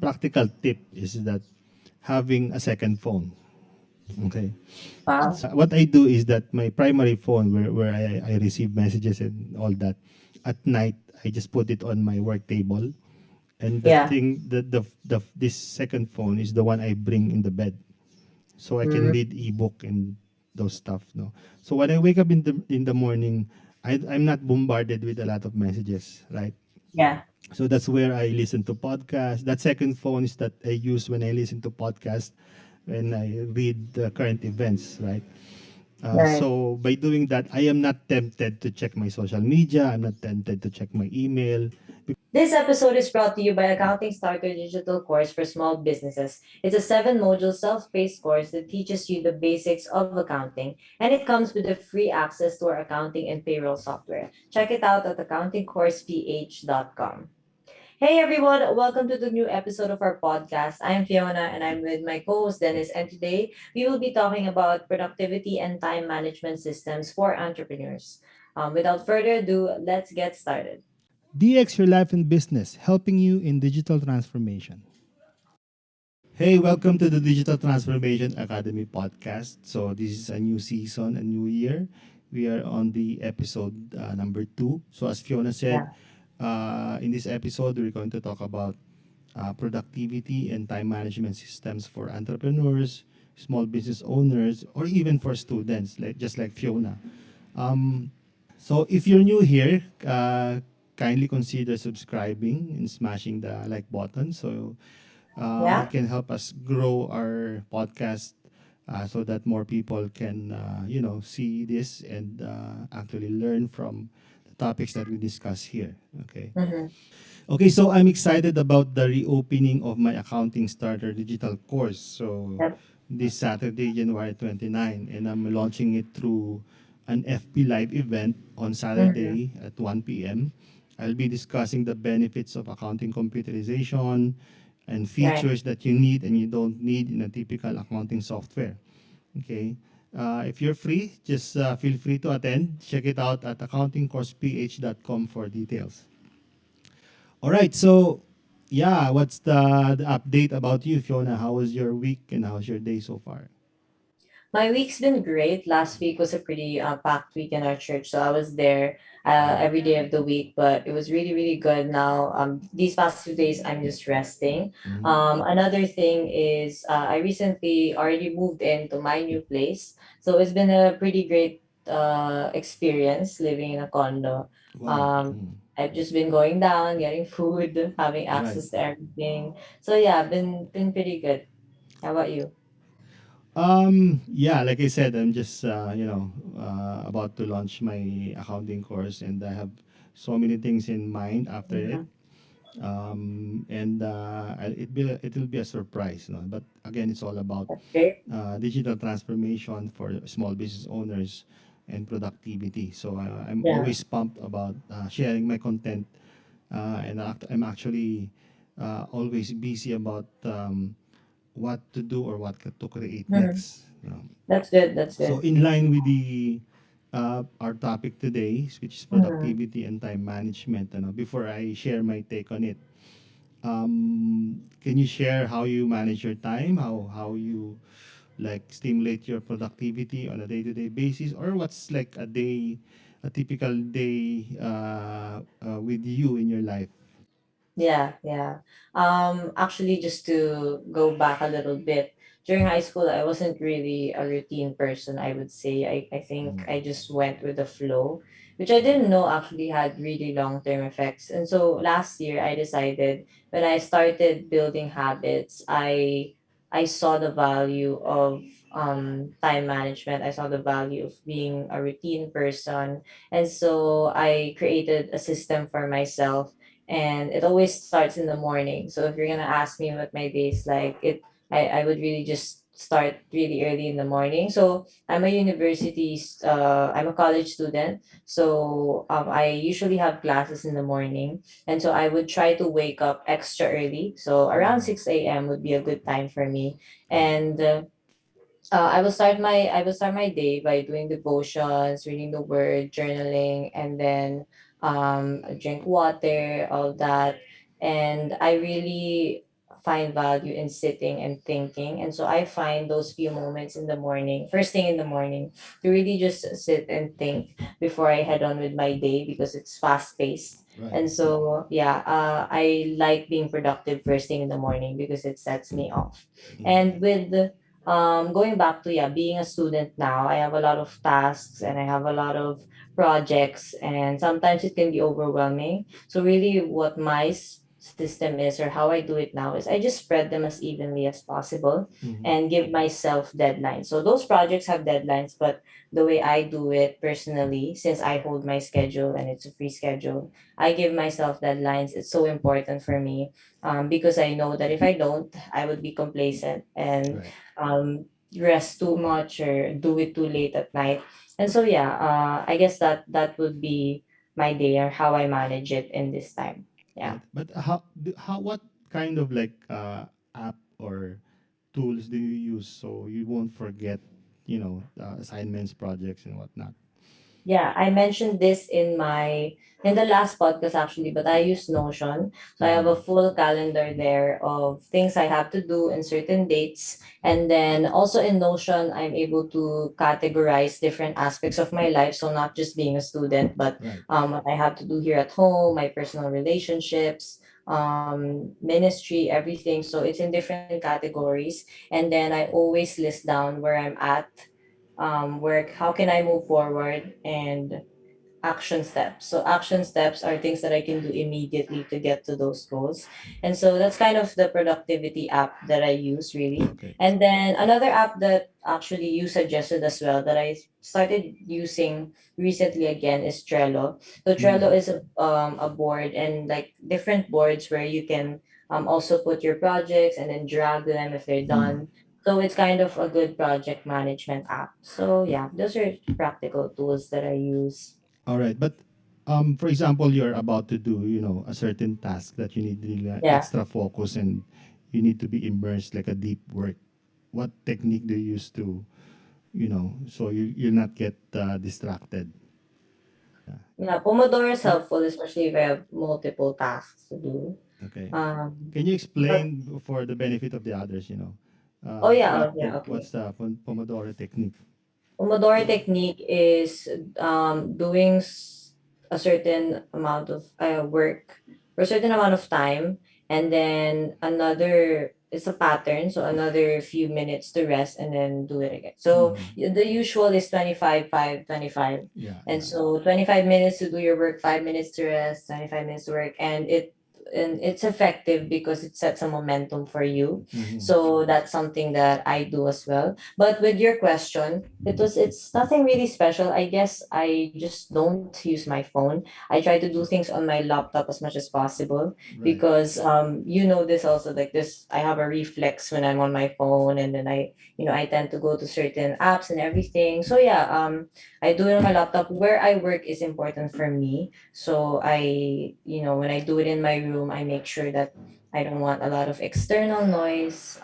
practical tip is that having a second phone. Okay. Wow. What I do is that my primary phone, where I receive messages and all that, at night I just put it on my work table, and the Yeah. thing the this second phone is the one I bring in the bed, so I can Mm, read ebook and those stuff. No, so when I wake up in the morning, I'm not bombarded with a lot of messages, right? yeah. So that's where I listen to podcasts. That second phone is that I use when I listen to podcasts, when I read the current events, right? Right. So by doing that, I am not tempted to check my social media. I'm not tempted to check my email. This episode is brought to you by Accounting Starter Digital Course for Small Businesses. It's a 7-module self-paced course that teaches you the basics of accounting, and it comes with a free access to our accounting and payroll software. Check it out at accountingcourseph.com. Hey everyone, welcome to the new episode of our podcast. I'm Fiona and I'm with my co-host Dennis, and today we will be talking about productivity and time management systems for entrepreneurs. Without further ado, let's get started. DX your life and business, helping you in digital transformation. Hey, welcome to the Digital Transformation Academy podcast. So this is a new season, a new year. We are on the episode number 2. So as Fiona said, Yeah. in this episode, we're going to talk about productivity and time management systems for entrepreneurs, small business owners, or even for students, like just like Fiona. Um, so if you're new here, kindly consider subscribing and smashing the like button. So it Yeah. can help us grow our podcast so that more people can, see this and actually learn from the topics that we discuss here. Okay. Mm-hmm. Okay, so I'm excited about the reopening of my accounting starter digital course. So Yep. this Saturday, January 29, and I'm launching it through an FB Live event on Mm-hmm. Saturday at 1 p.m. I'll be discussing the benefits of accounting computerization and Right. features that you need and you don't need in a typical accounting software. Okay. If you're free, just feel free to attend. Check it out at accountingcourseph.com for details. All right. So, yeah, what's the update about you, Fiona? How was your week and how's your day so far? My week's been great. Last week was a pretty packed week in our church, so I was there every day of the week. But it was really, really good. Now, these past 2 days, I'm just resting. Mhm. Another thing is I recently already moved into my new place, so it's been a pretty great experience living in a condo. Wow. I've just been going down, getting food, having Right. access to everything. So yeah, been pretty good. How about you? Yeah, like I said, I'm just about to launch my accounting course, and I have so many things in mind after it. Mhm. And it will be a surprise, no? But again, it's all about That's great. digital transformation for small business owners and productivity. So I'm Yeah. always pumped about sharing my content, and I'm actually always busy about what to do or to create Mhm. next. You know. That's good. That's So good. in line with the our topic today, which is Mhm. productivity and time management, before I share my take on it, can you share how you manage your time? How you like stimulate your productivity on a day-to-day basis, or what's like a typical day with you in your life? Yeah, yeah. Actually, just to go back a little bit, during high school, I wasn't really a routine person, I would say. I think I just went with the flow, which I didn't know actually had really long-term effects. And so last year, I decided when I started building habits, I saw the value of time management. I saw the value of being a routine person. And so I created a system for myself, and it always starts in the morning. So if you're gonna ask me what my day is like, I would really just start really early in the morning. So I'm a college student. So I usually have classes in the morning. And so I would try to wake up extra early. So around 6 a.m. would be a good time for me. And I will start my day by doing devotions, reading the word, journaling, and then drink water, all that. And I really find value in sitting and thinking. And so I find those few moments in the morning, first thing in the morning, to really just sit and think before I head on with my day, because it's fast paced. Right. And so, yeah, I like being productive first thing in the morning because it sets me off. And Mhm. with going back to, yeah, being a student now, I have a lot of tasks and I have a lot of projects, and sometimes it can be overwhelming. So really what my system is, or how I do it now, is I just spread them as evenly as possible Mhm. and give myself deadlines. So those projects have deadlines, but the way I do it personally, since I hold my schedule and it's a free schedule, I give myself deadlines. It's so important for me, because I know that if I don't, I would be complacent and Right. um, rest too much or do it too late at night. And so, yeah, I guess that would be my day, or how I manage it in this time. Yeah. Right. But how what kind of like app or tools do you use so you won't forget, assignments, projects, and whatnot? Yeah, I mentioned this in the last podcast actually, but I use Notion. So I have a Mm. full calendar there of things I have to do in certain dates. And then also in Notion, I'm able to categorize different aspects of my life. So not just being a student, but Right. what I have to do here at home, my personal relationships, ministry, everything. So it's in different categories. And then I always list down where I'm at, work, how can I move forward, and action steps. So action steps are things that I can do immediately to get to those goals. And so that's kind of the productivity app that I use really. Okay. And then another app that actually you suggested as well that I started using recently again is Trello. So Trello Mm. is a board, and like different boards where you can also put your projects and then drag them if they're Mm. done. So it's kind of a good project management app. So yeah, those are practical tools that I use. All right. But for example, you're about to do, a certain task that you need really Yeah. extra focus and you need to be immersed like a deep work. What technique do you use to, so you not get distracted? Yeah, Pomodoro is helpful, especially if I have multiple tasks to do. Okay. Um, Can you but explain for the benefit of the others, oh yeah, okay. what's the Pomodoro technique? Pomodoro technique is doing a certain amount of work for a certain amount of time, and then another, it's a pattern, so another few minutes to rest and then do it again. So Mhm. the usual is 25 5 25, Yeah, and yeah. so 25 minutes to do your work, 5 minutes to rest, 25 minutes to work, and it's effective because it sets a momentum for you. Mhm. So that's something that I do as well. But with your question, it's nothing really special. I guess I just don't use my phone. I try to do things on my laptop as much as possible, Right. because you know this also, like this, I have a reflex when I'm on my phone, and then I tend to go to certain apps and everything. So yeah, I do it on my laptop. Where I work is important for me. So when I do it in my room, I make sure that I don't want a lot of external noise.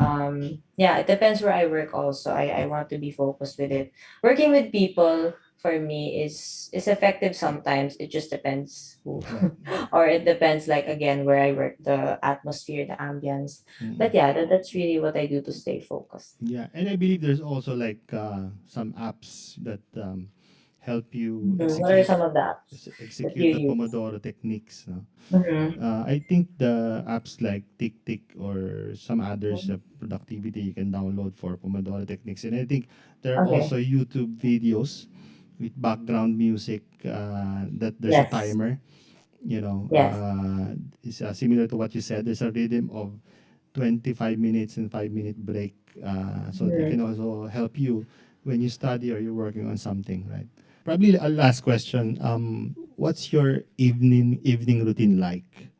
Yeah, it depends where I work also. I want to be focused with it. Working with people for me is effective sometimes. It just depends who. Right. Or it depends, like again, where I work, the atmosphere, the ambience. Mm. But yeah, that's really what I do to stay focused. Yeah, and I believe there's also like some apps that help you Mhm. What are some of the apps that you execute the use? Pomodoro techniques. No? Mm-hmm. I think the apps like Tick or some others productivity you can download for Pomodoro techniques, and I think there are Okay. also YouTube videos with background music that there's a Yes. timer. Yes. It's similar to what you said. There's a rhythm of 25 minutes and 5-minute break. So they Mhm. can also help you when you study or you're working on something, right? Probably a last question. What's your evening routine like?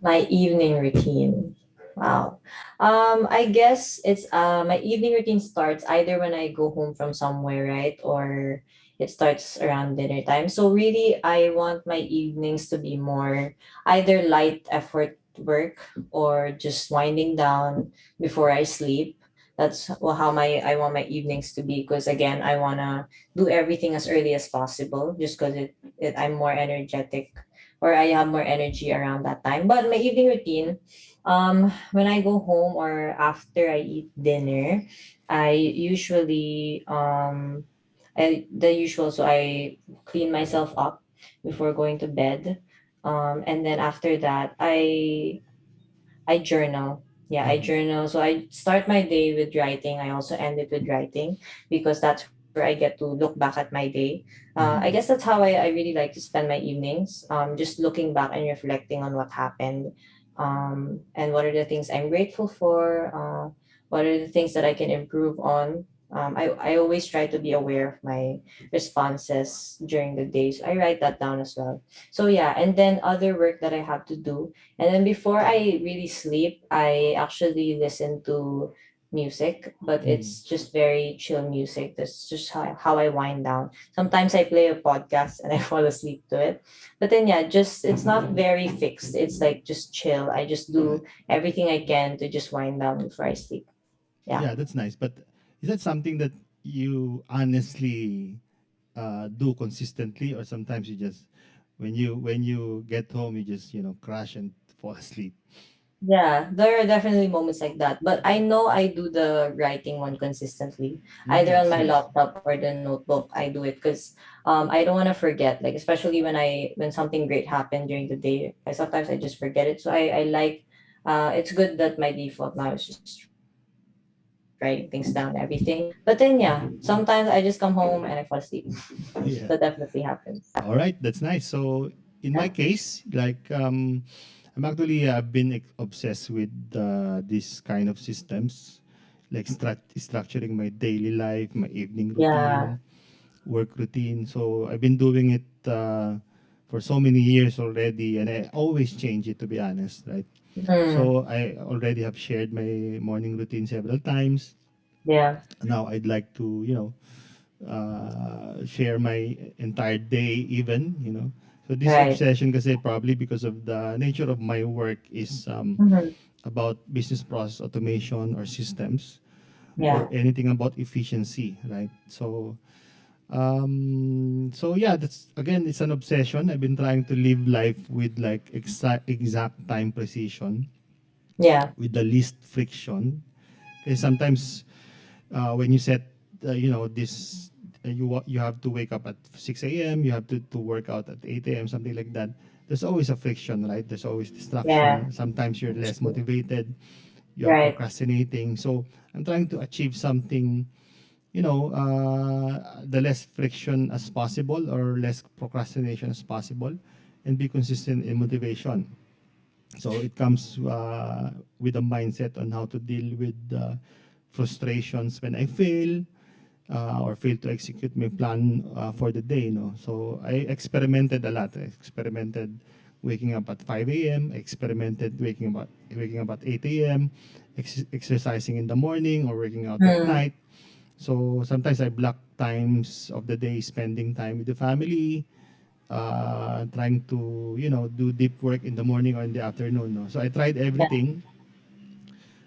My evening routine. Wow. I guess it's my evening routine starts either when I go home from somewhere, right? Or it starts around dinner time. So really I want my evenings to be more either light effort work or just winding down before I sleep. That's how my I want my evenings to be, because again I wanna do everything as early as possible just because I'm more energetic or I have more energy around that time. But my evening routine, when I go home or after I eat dinner, I usually the usual, so I clean myself up before going to bed. And then after that, I journal. Yeah, I Mm-hmm. journal. So I start my day with writing. I also end it with writing because that's where I get to look back at my day. I guess Mm-hmm. that's how I really like to spend my evenings. Just looking back and reflecting on what happened. And what are the things I'm grateful for? What are the things that I can improve on? I always try to be aware of my responses during the day. So I write that down as well. So yeah, and then other work that I have to do, and then before I really sleep, I actually listen to music, but Mm-hmm. it's just very chill music. That's just how I wind down. Sometimes I play a podcast and I fall asleep to it. But then yeah, just it's not very fixed. It's like just chill. I just Right. do everything I can to just wind down before I sleep. Yeah. Yeah, that's nice. But is that something that you honestly do consistently, or sometimes you just when you get home you just crash and fall asleep? Yeah, there are definitely moments like that. But I know I do the writing one consistently, either on That's my nice. laptop or the notebook. I do it because I don't want to forget. Like especially when something great happened during the day, sometimes I just forget it. So I like it's good that my default now is just writing things down, everything. But then yeah, sometimes I just come home and I fall asleep. That definitely Yeah. happens. All right, that's nice. So in my case, like I'm actually been obsessed with this kind of systems, like structuring my daily life, my evening Yeah. routine, work routine. So I've been doing it for so many years already, and I always change it, to be honest, right? Mm, So I already have shared my morning routine several times. yeah. Now I'd like to, share my entire day even, So this Right. obsession kasi probably because of the nature of my work is Mm-hmm. about business process automation or systems or Yeah. anything about efficiency, right? So yeah, that's again, it's an obsession. I've been trying to live life with like exact time precision, Yeah. with the least friction. Because sometimes when you set, this, you have to wake up at 6 a.m. You have to work out at 8 a.m. Something like that. There's always a friction, right? There's always Yeah. distraction. Sometimes you're less motivated. You are Right. procrastinating. So I'm trying to achieve something, the less friction as possible or less procrastination as possible, and be consistent in motivation. So it comes with a mindset on how to deal with frustrations when I fail, or fail to execute my plan for the day. So I experimented a lot. I experimented waking up at 5 a.m. I experimented waking up at 8 a.m. Exercising in the morning or working out at Mm, night. So sometimes I block times of the day spending time with the family, trying to do deep work in the morning or in the afternoon. No? So I tried yeah. everything,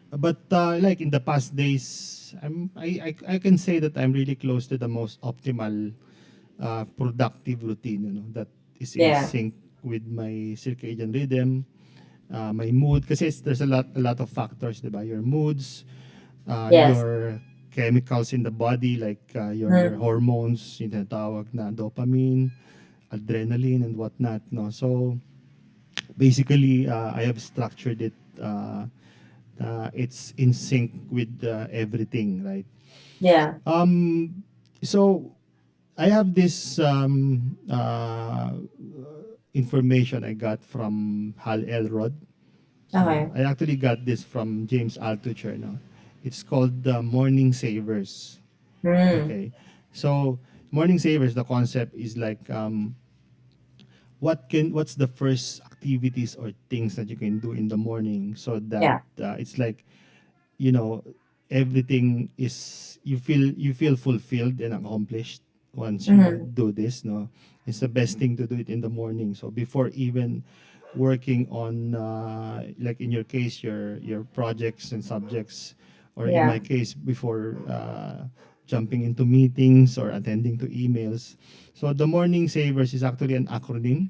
but like in the past days, I can say that I'm really close to the most optimal productive routine. That is in Yeah. sync with my circadian rhythm, my mood. Kasi there's a lot of factors, diba? Your moods, Yes. your chemicals in the body, like your Mm, hormones, yung tinatawag na dopamine, adrenaline, and whatnot. No, so basically, I have structured it. It's in sync with everything, right? yeah. Um, so I have this information I got from Hal Elrod. Okay. I actually got this from James Altucher. No? It's called the Morning Savers. Mm, Okay. So morning savers, the concept is like what's the first activities or things that you can do in the morning so that yeah. it's like, you know everything is, you feel fulfilled and accomplished once you Mm, do this. No, it's the best thing to do it in the morning, so before even working on like in your case, your projects and subjects, or in my yeah. case before jumping into meetings or attending to emails. So the morning savers is actually an acronym.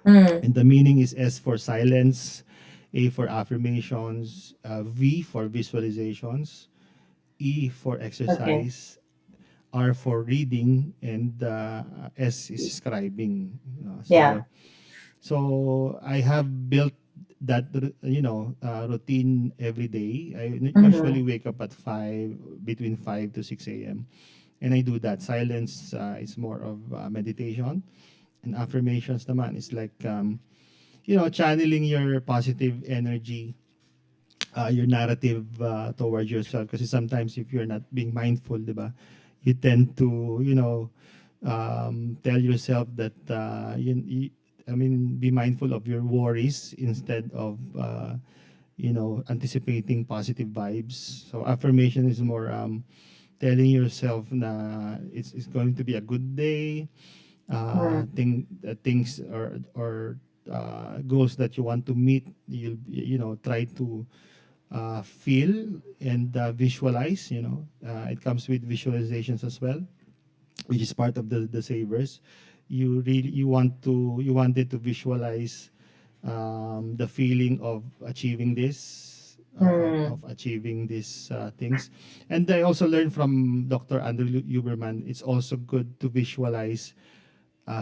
Mm. And the meaning is S for silence, A for affirmations, V for visualizations, E for Okay. exercise, R for reading, and S is scribing. Yeah. So I have built that routine every day. I usually Mhm. wake up at 5, between 5 to 6 a.m., and I do that. Silence is more of meditation, and affirmations naman is like channeling your positive energy, your narrative towards yourself. Kasi sometimes if you're not being mindful, di ba, you tend to, tell yourself that, I mean, be mindful of your worries instead of, anticipating positive vibes. So affirmation is more telling yourself na it's going to be a good day, Mm. things or goals that you want to meet, you'll try to feel and visualize. It comes with visualizations as well, which is part of the savers. You wanted to visualize the feeling of achieving this, Mm. of achieving these things. And I also learned from Dr. Andrew Huberman, it's also good to visualize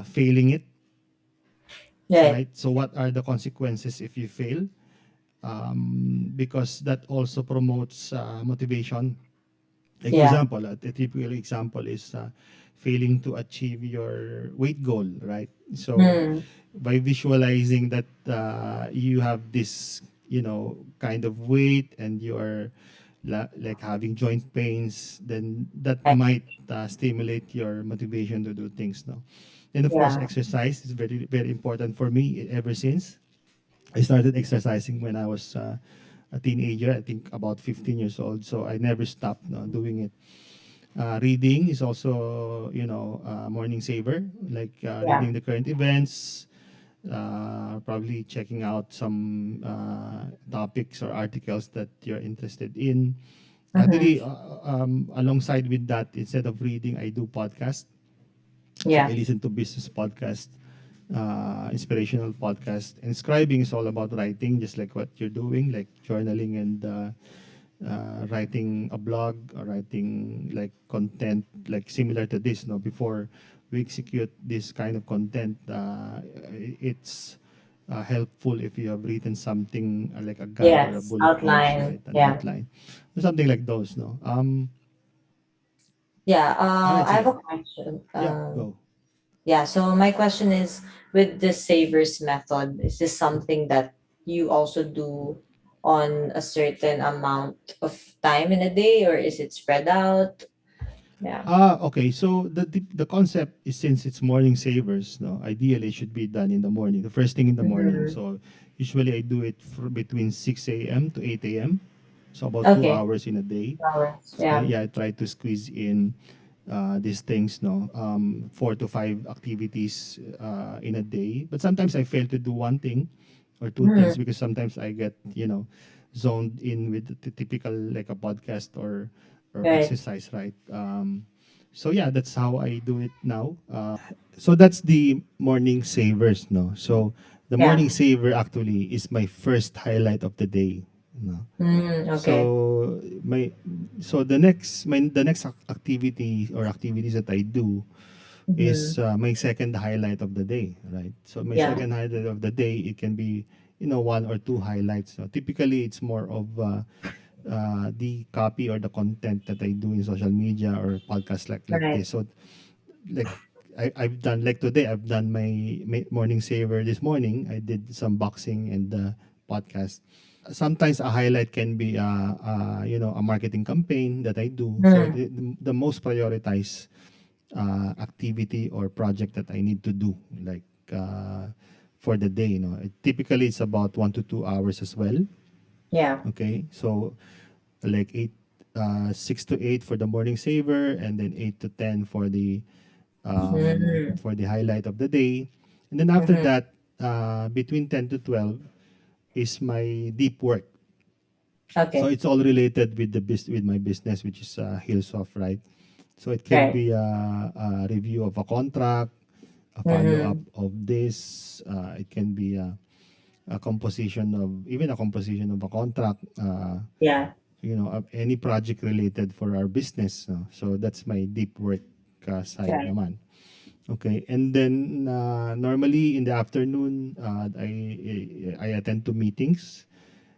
failing it, Right. right? So what are the consequences if you fail? Because that also promotes motivation. Like for Yeah. example, a typical example is failing to achieve your weight goal, right? So Mm. by visualizing that you have this, kind of weight, and you are like having joint pains, then that Right. might stimulate your motivation to do things now. And of course, Yeah. exercise is very, very important for me ever since. I started exercising when I was a teenager, I think about 15 years old. So I never stopped doing it. Reading is also, morning saver, like Yeah. reading the current events, probably checking out some topics or articles that you're interested in. Mhm. Actually, alongside with that, instead of reading, I do podcast. So I Yeah. listen to business podcast, inspirational podcast, and scribing is all about writing, just like what you're doing, like journaling and writing a blog or writing like content, like similar to this. No, before we execute this kind of content, it's helpful if you have written something like a guide or a Yes. bullet points, Outline. right? An Yeah. outline, something like those. No. Yeah. All right. I have Sige. a question. Yeah. Go. Yeah. So my question is, with the savers method, is this something that you also do on a certain amount of time in a day, or is it spread out? Yeah. Okay. So the concept is, since it's morning savers, no, ideally it should be done in the morning, the first thing in the morning. Mhm. So usually I do it for between 6 a.m. to 8 a.m. So about two Okay. hours in a day. Flowers. So Yeah. yeah, I try to squeeze in these things, no, 4 to 5 activities in a day. But sometimes I fail to do one thing or two things, Mhm. because sometimes I get, zoned in with the typical, like a podcast or Right. exercise, right? So yeah, that's how I do it now. So that's the morning savers, no. So the Yeah. morning saver actually is my first highlight of the day, no. Okay. So the next activity or activities that I do is Mhm. my second highlight of the day, right? So my Yeah. second highlight of the day, it can be, one or two highlights. So typically it's more of the copy or the content that I do in social media or podcasts like Right. this. So like I've done, like today, I've done my morning saver this morning. I did some boxing and podcast. Sometimes a highlight can be a marketing campaign that I do. So Mm. the most prioritized activity or project that I need to do, like for the day, typically it's about 1 to 2 hours as well. Yeah. Okay, so like 6 to 8 for the morning saver, and then 8 to 10 Mm. for the highlight of the day, and then after Mhm. that, between 10 to 12 is my deep work. So Okay. it's all related with with my business, which is Hillsoft, right? So it can Right. be a review of a contract, a follow up Mhm. of this. It can be a composition of even a composition of a contract. Yeah. Any project related for our business. So that's my deep work side Right. naman. Okay, and then normally in the afternoon, I attend to meetings,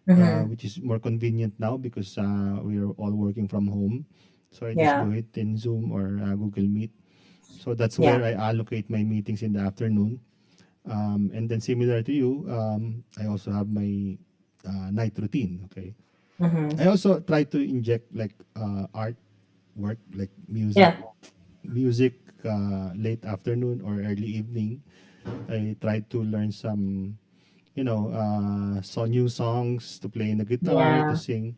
Mhm. which is more convenient now because we are all working from home. So I just Yeah. do it in Zoom or Google Meet. So that's Yeah. where I allocate my meetings in the afternoon. And then similar to you, I also have my night routine. Okay, I Mhm. also try to inject like art work, like Yeah. music late afternoon or early evening. I try to learn some, new songs to play in the guitar, to Yeah. sing.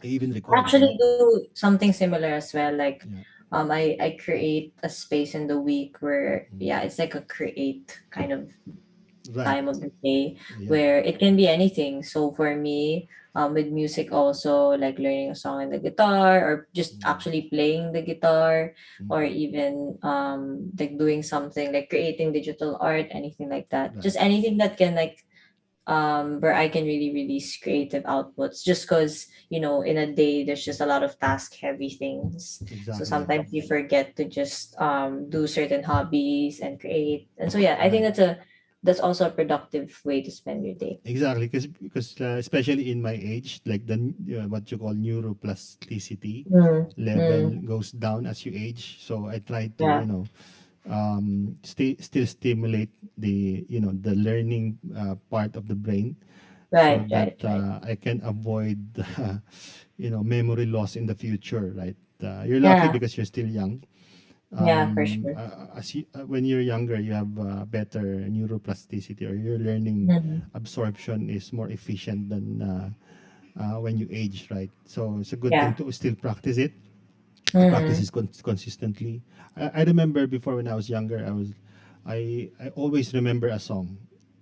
I even I record. actually do something similar as well. Like, Yeah, I create a space in the week where, mm, yeah, it's like a create kind of right. time of the day Yeah, where it can be anything. So for me, with music also, like learning a song on the guitar or just mm, actually playing the guitar, or mm, even like doing something like creating digital art, anything like that. right. Just anything that can like where I can really release creative outputs, just because in a day there's just a lot of task heavy things, so Exactly. Yeah. sometimes you forget to just do certain hobbies and create. And so yeah, I think Right. that's also a productive way to spend your day. Exactly, because especially in my age, like what you call neuroplasticity Mm, level mm, goes down as you age. So I try to yeah. still stimulate the learning part of the brain, so Right, that right, right. I can avoid memory loss in the future. Right, you're lucky Yeah, because you're still young. yeah, for sure. When you're younger, you have better neuroplasticity, or your learning Mm, absorption is more efficient than when you age, right? So it's a good thing yeah. to still practice it. I practice Mm, it consistently. I remember before when I was younger, I always remember a song,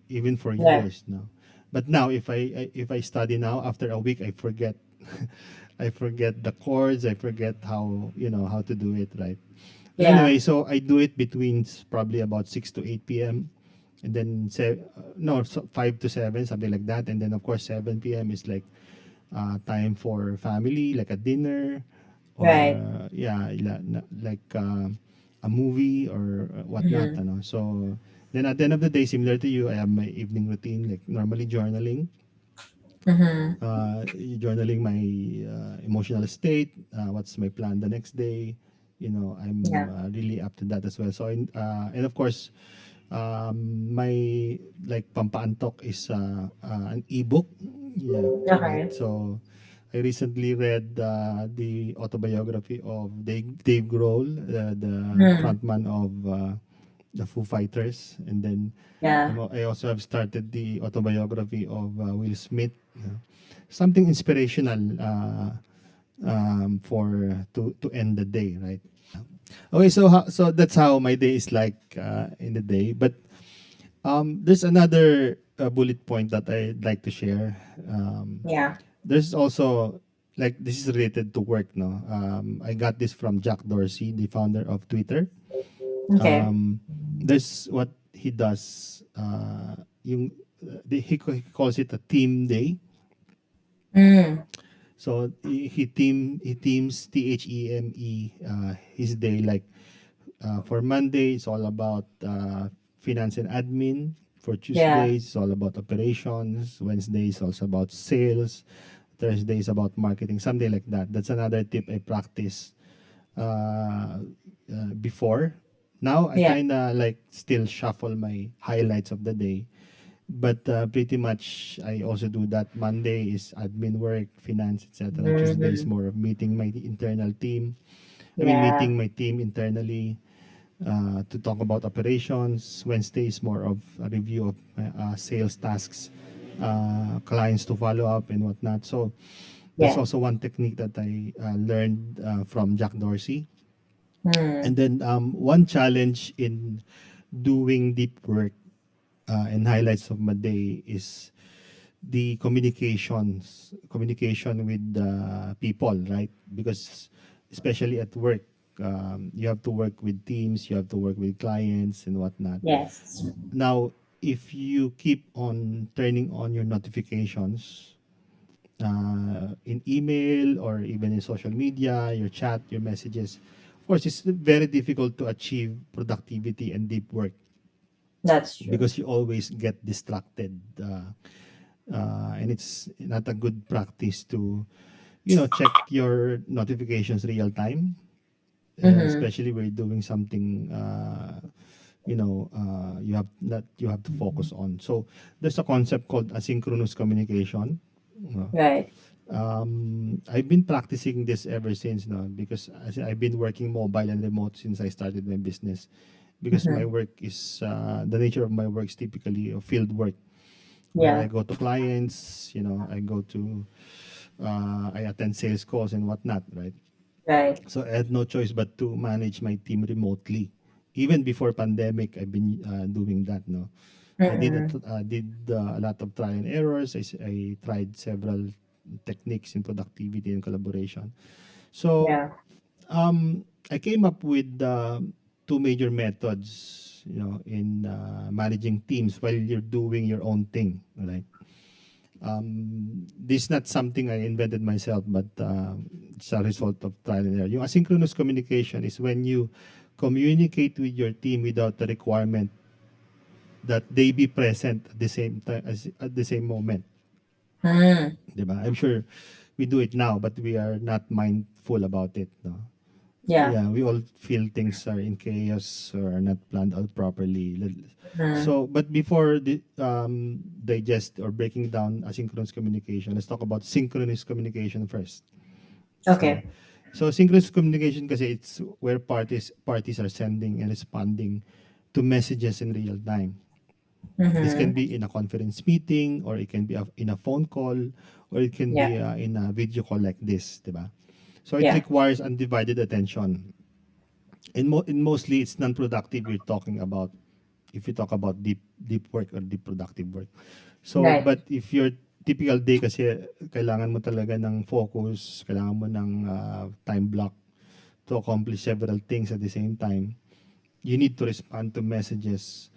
even for yeah, years now. But now, if I study now, after a week, I forget. I forget the chords. I forget how to do it right. But yeah. anyway, so I do it between probably about 6 to 8 p.m. And then no, 5 to 7, something like that. And then of course 7 p.m. is like time for family, like a dinner, or Right. yeah, like a movie or whatnot. Mm-hmm. So then at the end of the day, similar to you, I have my evening routine, like normally journaling, Mm-hmm. journaling my emotional state, what's my plan the next day. I'm Yeah, really up to that as well. So and of course, my like pampaantok is an ebook. Yeah, right. okay. So I recently read the autobiography of Dave Grohl, the Mm, frontman of the Foo Fighters, and then yeah, I also have started the autobiography of Will Smith. Something inspirational for to end the day, right? Okay, so that's how my day is like in the day. But there's another bullet point that I'd like to share. yeah. There's also, like, this is related to work. No, I got this from Jack Dorsey, the founder of Twitter. Okay. Um, there's what he does. He calls it a team day. Mm, So he teams THEME his day, like for Monday it's all about finance and admin. For yeah. Tuesdays it's all about operations. Wednesday is also about sales. Thursday is about marketing. Something like that. That's another tip I practice before. Now I Yeah. kind of like still shuffle my highlights of the day, but pretty much I also do that. Monday is admin work, finance, etc. Tuesday is Mhm. more of meeting my internal team. I mean, Yeah. meeting my team internally to talk about operations. Wednesday is more of a review of sales tasks, clients to follow up and whatnot. So that's Yeah. also one technique that I learned from Jack Dorsey. And Mm. then one challenge in doing deep work and highlights of my day is the communication with the people, right? Because especially at work, you have to work with teams, you have to work with clients and whatnot. Yes. Now, if you keep on turning on your notifications in email or even in social media, your chat, your messages, of course, it's very difficult to achieve productivity and deep work That's true. because you always get distracted. And it's not a good practice to, check your notifications real time, Mm-hmm. especially when you're doing something you have to focus on. So there's a concept called asynchronous communication. Uh, Right. I've been practicing this ever since, no, because I've been working mobile and remote since I started my business. Because my Mm-hmm. work is the nature of my work is typically a field work where I Yeah. go to clients, I go to I attend sales calls and whatnot, right? Right. So I had no choice but to manage my team remotely. Even before pandemic, I've been doing that. No, Mm-hmm. I did a lot of trial and errors. I tried several techniques in productivity and collaboration. So Yeah. I came up with two major methods, in managing teams while you're doing your own thing, right? This is not something I invented myself, but it's a result of trial and error. Yung asynchronous communication is when you communicate with your team without the requirement that they be present at the same time as at the same moment. Mm. Diba? I'm sure we do it now, but we are not mindful about it. No? Yeah. Yeah, we all feel things are in chaos or are not planned out properly. Mm. So, but before digest or breaking down asynchronous communication, let's talk about synchronous communication first. So, Okay. so synchronous communication kasi it's where parties are sending and responding to messages in real time. This can Mm-hmm. be in a conference meeting or it can be in a phone call or it can Yeah. be in a video call like this, diba? So it Yeah. requires undivided attention. And mostly it's non-productive we're talking about if you talk about deep work or deep productive work. So Right. but if your typical day kasi kailangan mo talaga ng focus, kailangan mo ng time block to accomplish several things at the same time, you need to respond to messages.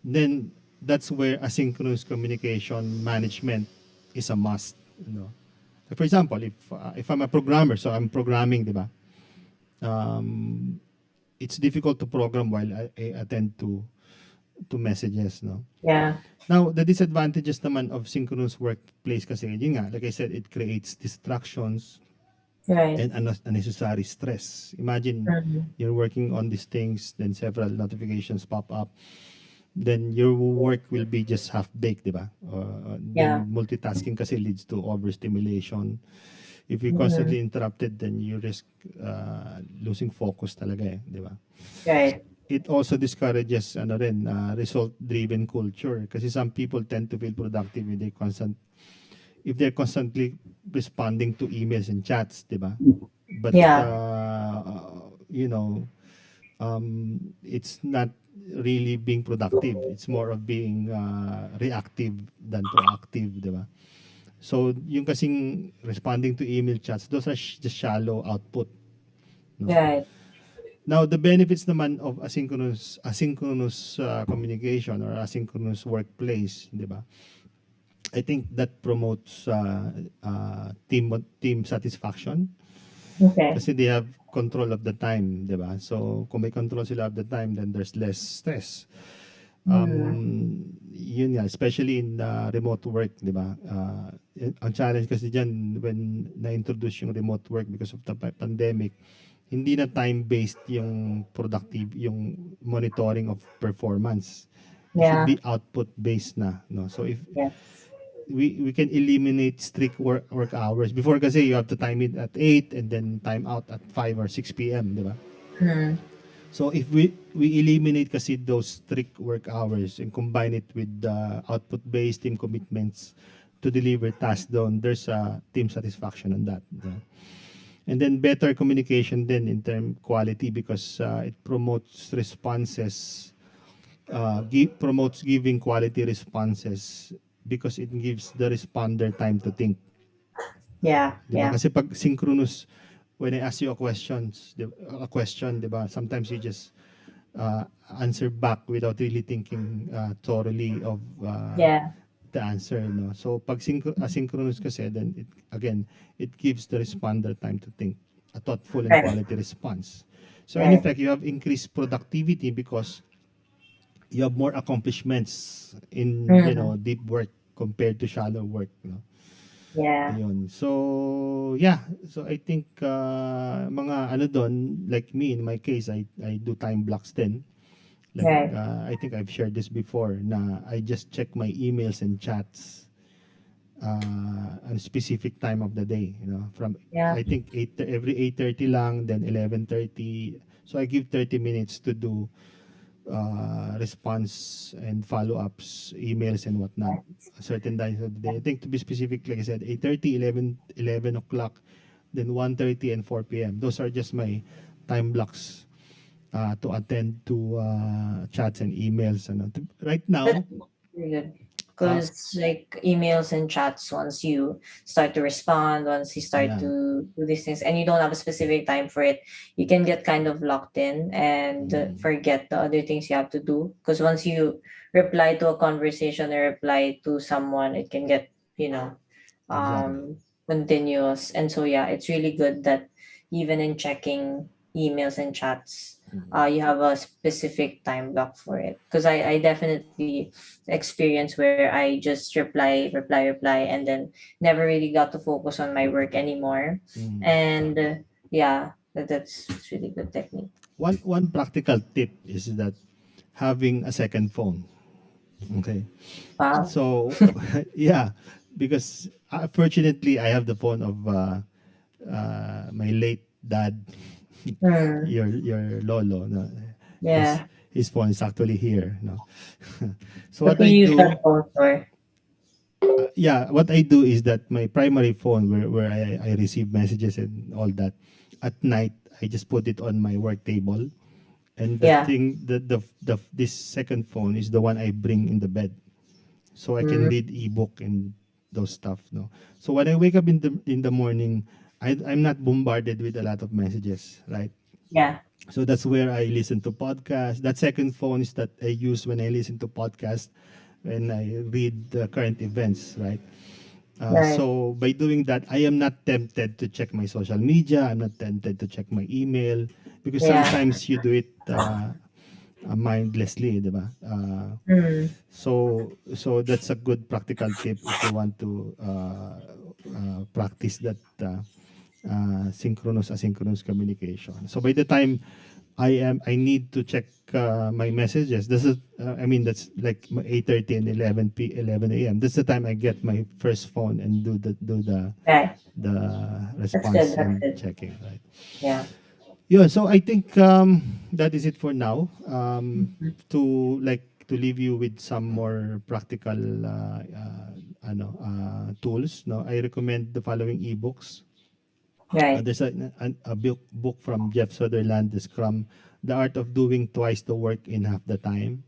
Then that's where asynchronous communication management is a must, you know. For example, if I'm a programmer, so I'm programming, 'di ba? Um, it's difficult to program while I attend to messages, no. Yeah. Now, the disadvantages naman of synchronous workplace kasi yun nga, like I said, it creates distractions Right. and unnecessary stress. Imagine Mm-hmm. you're working on these things, then several notifications pop up, then your work will be just half baked, di ba? Yeah. Then multitasking kasi leads to overstimulation. If you're Mm-hmm. constantly interrupted, then you risk losing focus talaga, di ba? Right. It also discourages result-driven culture kasi some people tend to feel productive if they're constantly responding to emails and chats, 'di ba? But Yeah. it's not really being productive. It's more of being reactive than proactive, 'di ba? So, yung kasing responding to email chats, those are just shallow output, no? Right. Now, the benefits naman of asynchronous communication or asynchronous workplace, 'di ba? I think that promotes team satisfaction Okay. kasi they have control of the time, 'di ba? So, kung may control sila of the time, then there's less stress. Mm-hmm. Yun nga, especially in remote work, 'di ba? Ang challenge kasi diyan when na-introduce yung remote work because of the pandemic, hindi na time-based yung yung monitoring of performance. It should Yeah. be output-based na, no? So if Yeah. we can eliminate strict work hours. Before kasi you have to time it at 8 and then time out at 5 or 6 p.m., di ba? Mm-hmm. So if we eliminate kasi those strict work hours and combine it with the output-based team commitments to deliver tasks done, there's a team satisfaction on that. Di ba? And then better communication then in term quality because it promotes responses, promotes giving quality responses because it gives the responder time to think. Yeah. 'Di ba? Yeah. Kasi pag synchronous when I ask you a question, diba? Sometimes you just uh, answer back without really thinking thoroughly of Yeah. the answer, no? So pag asynchronous kasi, then again, it gives the responder time to think, a thoughtful and Right. quality response. So in Right. effect, you have increased productivity because you have more accomplishments in, Mm. deep work compared to shallow work, no? Yeah. Ayun. So, yeah. So, I think, mga ano doon, like me, in my case, I do time blocks then. Like, Right. I think I've shared this before na I just check my emails and chats on a specific time of the day, from, Yeah. I think, every 8:30 lang, then 11:30. So, I give 30 minutes to do response and follow-ups, emails and whatnot, certain times of the day. I think to be specific, like I said, 8:30, 11 o'clock, then 1:30 and 4 p.m. Those are just my time blocks to attend to chats and emails. Right That's now, really good. uh, Because like emails and chats, once you start to respond, once you start yeah. to do these things, and you don't have a specific time for it, you can get kind of locked in and Mm, forget the other things you have to do. Because once you reply to a conversation or reply to someone, it can get, you know, exactly. continuous. And so, yeah, it's really good that even in checking emails and chats, you have a specific time block for it. Because I definitely experience where I just reply, and then never really got to focus on my work anymore. Mm. And yeah, that's really good technique. One practical tip is that having a second phone. Okay. Wow. So, yeah, because fortunately I have the phone of my late dad, Hmm. your lolo. No? His Yeah. his phone is actually here. No, so What what do I you use do, that phone for? yeah, what I do is that my primary phone, where I receive messages and all that, at night I just put it on my work table, and the Yeah. thing the this second phone is the one I bring in the bed, so I can Mm. read ebook and those stuff. No, so when I wake up in the morning, I'm not bombarded with a lot of messages, right? Yeah. So that's where I listen to podcasts. That second phone is that I use when I listen to podcasts, when I read the current events, right? Right. So by doing that, I am not tempted to check my social media. I'm not tempted to check my email because Yeah. sometimes you do it mindlessly, di ba? Mm. So that's a good practical tip if you want to practice that synchronous asynchronous communication. So by the time I need to check my messages. This is I mean that's like 8:30 and 11 a.m. That's the time I get my first phone and Right. the That's good. response That's and good. checking, right. Yeah. Yeah, so I think that is it for now. Mhm. To leave you with some more practical tools. No, I recommend the following ebooks. Right. There's a book from Jeff Sutherland, The Scrum, The Art of Doing Twice the Work in Half the Time.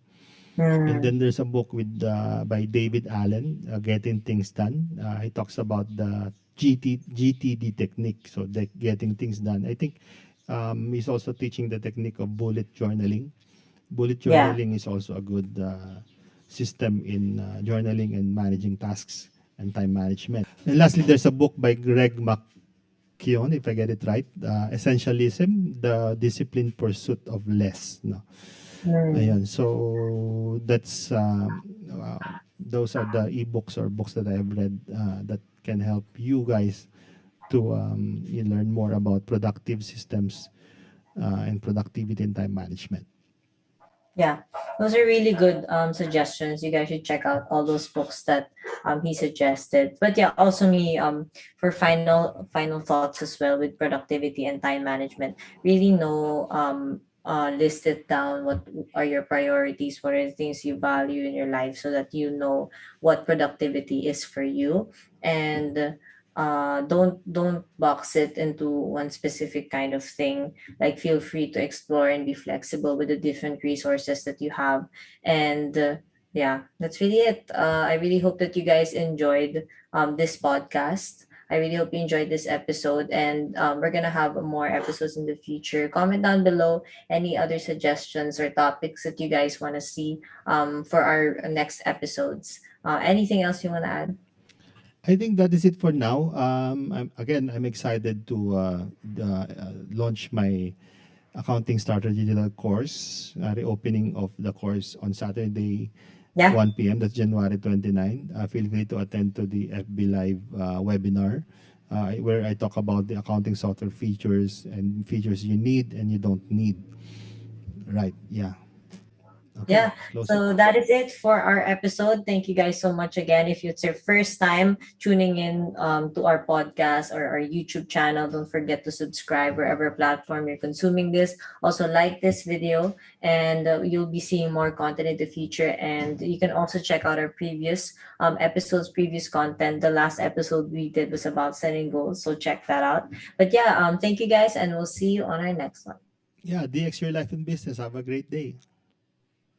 And Mm. then there's a book by David Allen, Getting Things Done. He talks about the GTD technique, so the getting things done. I think he's also teaching the technique of bullet journaling. Bullet Yeah. journaling is also a good system in journaling and managing tasks and time management. And lastly, there's a book by Greg McKeown, if I get it right, Essentialism, the Disciplined Pursuit of Less. No? Mm. Ayan, so those are the ebooks or books that I have read that can help you guys to you learn more about productive systems and productivity and time management. Yeah, those are really good suggestions. You guys should check out all those books that he suggested. But yeah, also me for final thoughts as well with productivity and time management. Really know list it down. What are your priorities? What are the things you value in your life, so that you know what productivity is for you, and don't box it into one specific kind of thing. Like, feel free to explore and be flexible with the different resources that you have. And yeah, that's really it. I really hope that you guys enjoyed this podcast. I really hope you enjoyed this episode, and we're gonna have more episodes in the future. Comment down below any other suggestions or topics that you guys want to see for our next episodes. Anything else you want to add? I think that is it for now. I'm excited to launch my accounting starter digital course, reopening of the course on Saturday, Yeah. 1 p.m. That's January 29. Feel free to attend to the FB Live webinar where I talk about the accounting software features and features you need and you don't need. Right. Yeah. Okay. Yeah, Close it. so that is it for our episode. Thank you guys so much again. If it's your first time tuning in to our podcast or our YouTube channel, don't forget to subscribe wherever platform you're consuming this. Also, like this video, and you'll be seeing more content in the future. And you can also check out our previous episodes, previous content. The last episode we did was about setting goals, so check that out. But yeah, thank you guys, and we'll see you on our next one. Yeah. DX your life and business. Have a great day.